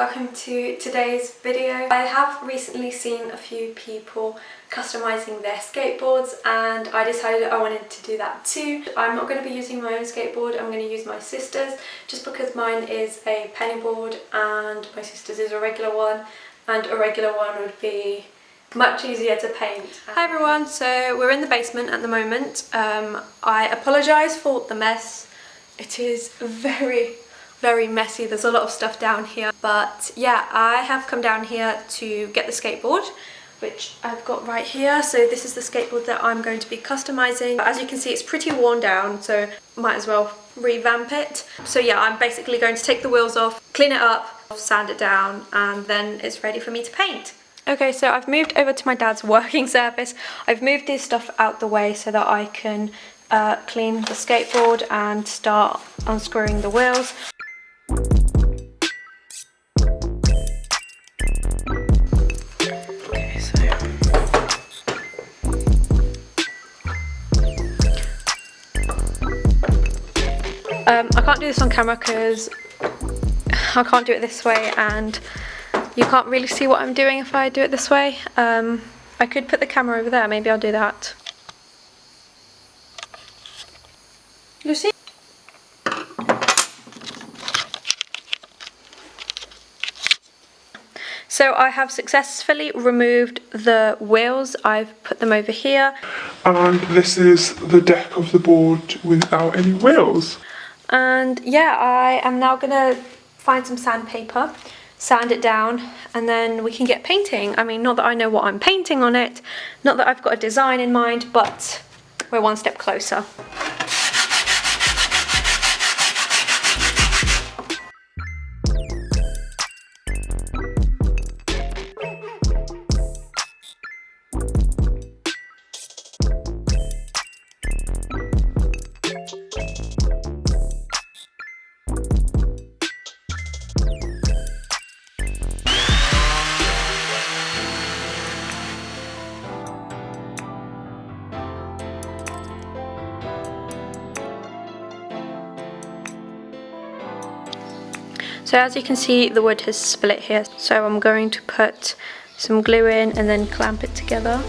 welcome to today's video. I have recently seen a few people customizing their skateboards and I decided I wanted to do that too. I'm not going to be using my own skateboard, I'm going to use my sister's just because mine is a penny board and my sister's is a regular one, and a regular one would be much easier to paint. Hi everyone, so we're in the basement at the moment. I apologise for the mess. It is very messy. There's a lot of stuff down here, but yeah, I have come down here to get the skateboard, which I've got right here. So this is the skateboard that I'm going to be customizing. As you can see, it's pretty worn down, so might as well revamp it. So yeah, I'm basically going to take the wheels off, clean it up, sand it down, and then it's ready for me to paint. Okay, so I've moved over to my dad's working surface. I've moved this stuff out the way so that I can clean the skateboard and start unscrewing the wheels. Okay, so I can't do this on camera because I can't do it this way and you can't really see what I'm doing if I do it this way. I could put the camera over there, maybe I'll do that. Lucy? So I have successfully removed the wheels. I've put them over here. And this is the deck of the board without any wheels. And yeah, I am now gonna find some sandpaper, sand it down, and then we can get painting. I mean, not that I know what I'm painting on it, not that I've got a design in mind, but we're one step closer. So as you can see, the wood has split here, so I'm going to put some glue in and then clamp it together.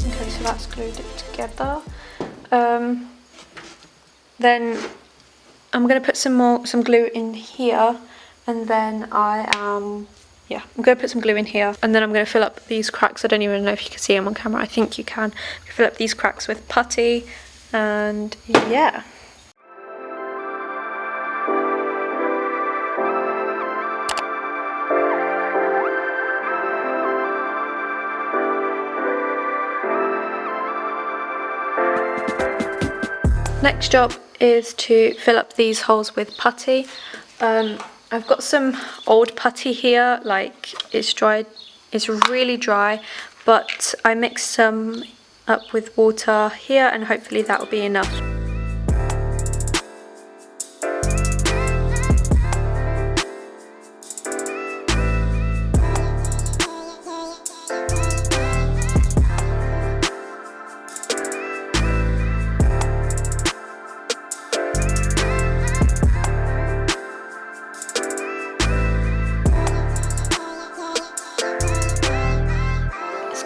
Okay, so that's glued it together. Then I'm going to put some glue in here, and then I'm going to put some glue in here, and then I'm going to fill up these cracks. I don't even know if you can see them on camera. I think you can. Fill up these cracks with putty, and yeah. Next job is to fill up these holes with putty. I've got some old putty here, like it's dried, it's really dry, but I mixed some up with water here and hopefully that will be enough.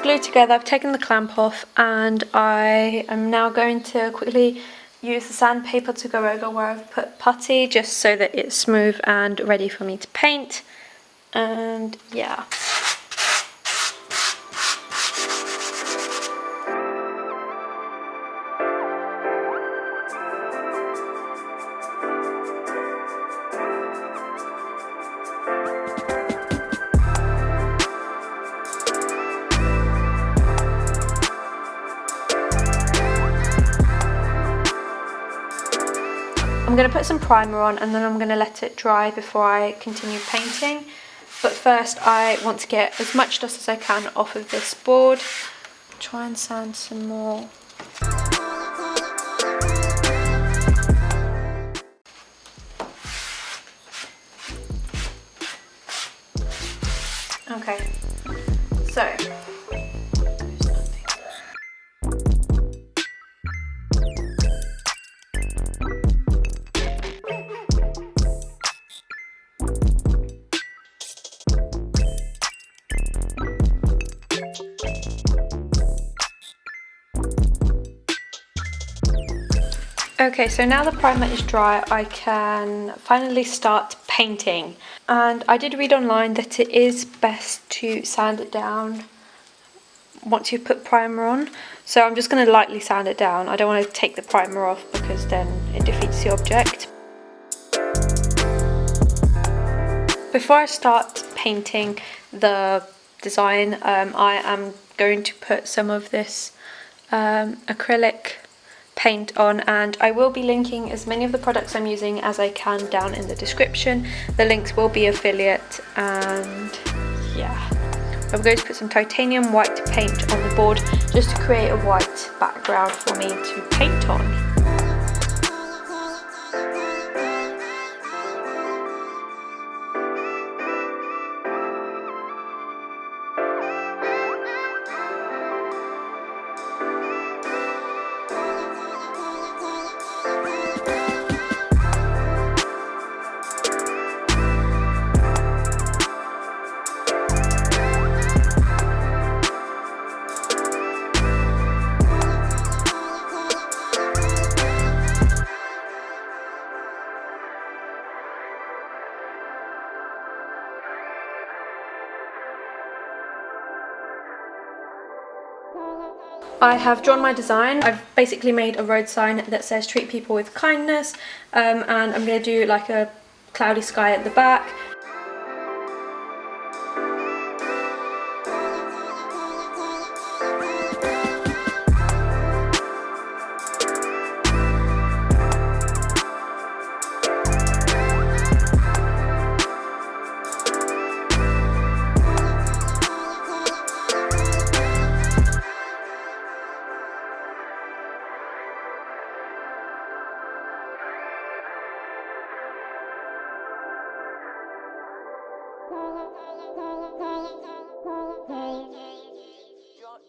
Glued together. I've taken the clamp off and I am now going to quickly use the sandpaper to go over where I've put putty, just so that it's smooth and ready for me to paint. And yeah. I'm going to put some primer on and then I'm going to let it dry before I continue painting. But first I want to get as much dust as I can off of this board. Try and sand some more. Okay, so okay, so now the primer is dry, I can finally start painting. And I did read online that it is best to sand it down once you've put primer on. So I'm just going to lightly sand it down. I don't want to take the primer off because then it defeats the object. Before I start painting the design, I am going to put some of this acrylic paint on, and I will be linking as many of the products I'm using as I can down in the description. The links will be affiliate, and yeah. I'm going to put some titanium white paint on the board just to create a white background for me to paint on. I have drawn my design. I've basically made a road sign that says treat people with kindness, and I'm going to do like a cloudy sky at the back.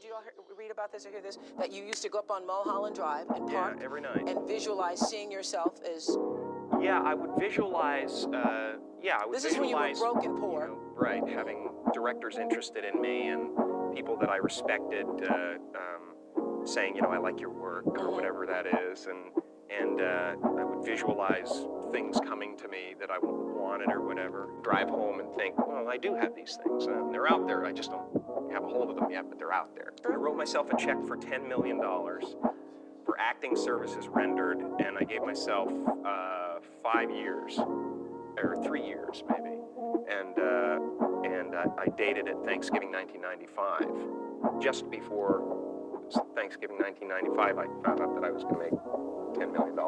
Do you all read about this or hear this? That you used to go up on Mulholland Drive and park every night and visualize seeing yourself as... Yeah, I would visualize, This is when you were broke and poor. You know, right, having directors interested in me and people that I respected saying, you know, I like your work or whatever that is, and I would visualize things coming to me that I wanted or whatever. Drive home and think, well, I do have these things. They're out there. I just don't have a hold of them yet, but they're out there. I wrote myself a check for $10 million for acting services rendered, and I gave myself 5 years, or 3 years maybe, and I dated it Thanksgiving 1995. Just before Thanksgiving 1995, I found out that I was going to make $10 million.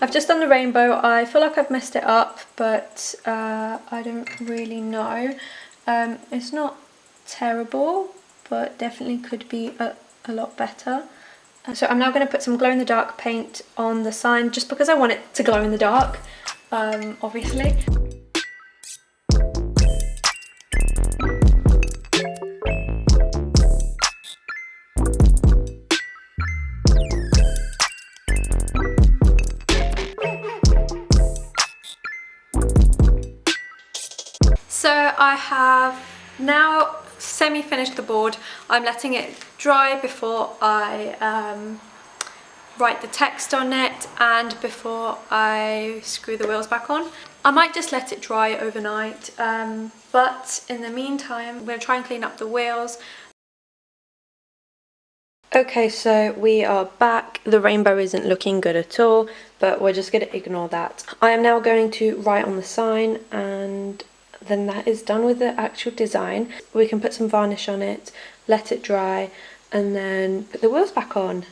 I've just done the rainbow. I feel like I've messed it up, but I don't really know. It's not terrible, but definitely could be a lot better. So I'm now going to put some glow-in-the-dark paint on the sign, just because I want it to glow in the dark, obviously. So I have now semi-finished the board. I'm letting it dry before I write the text on it and before I screw the wheels back on. I might just let it dry overnight, but in the meantime I'm going to try and clean up the wheels. Okay, so we are back. The rainbow isn't looking good at all, but we're just going to ignore that. I am now going to write on the sign, and then that is done with the actual design. We can put some varnish on it, let it dry, and then put the wheels back on.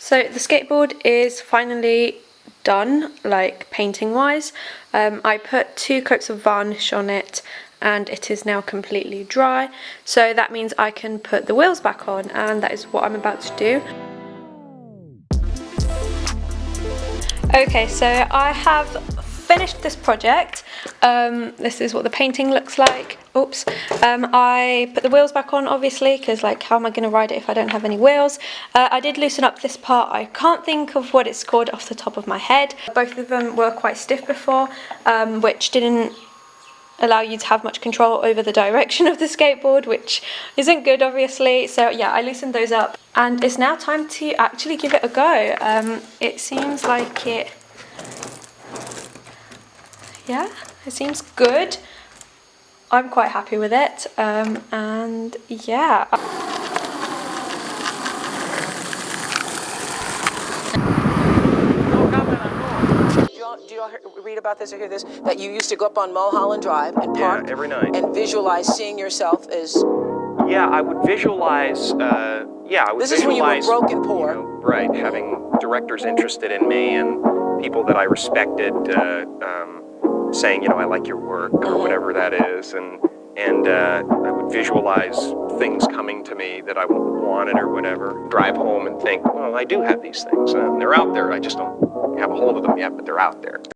So the skateboard is finally done, like painting wise. I put 2 coats of varnish on it and it is now completely dry, so that means I can put the wheels back on, and that is what I'm about to do. Okay, so I have finished this project. This is what the painting looks like. Oops. I put the wheels back on, obviously, because like, how am I going to ride it if I don't have any wheels? I did loosen up this part. I can't think of what it's called off the top of my head. Both of them were quite stiff before, which didn't allow you to have much control over the direction of the skateboard, which isn't good, obviously. So yeah, I loosened those up, and it's now time to actually give it a go. It seems like it seems good. I'm quite happy with it, and yeah. Do you all read about this or hear this? That you used to go up on Mulholland Drive and park every night, and visualize seeing yourself as... Yeah, I would visualize, This is when you were broke and poor. You know, right, having directors interested in me and people that I respected saying, you know, I like your work or whatever that is, and I would visualize things coming to me that I wanted or whatever. Drive home and think, well, I do have these things. They're out there. I just don't have a hold of them yet, but they're out there.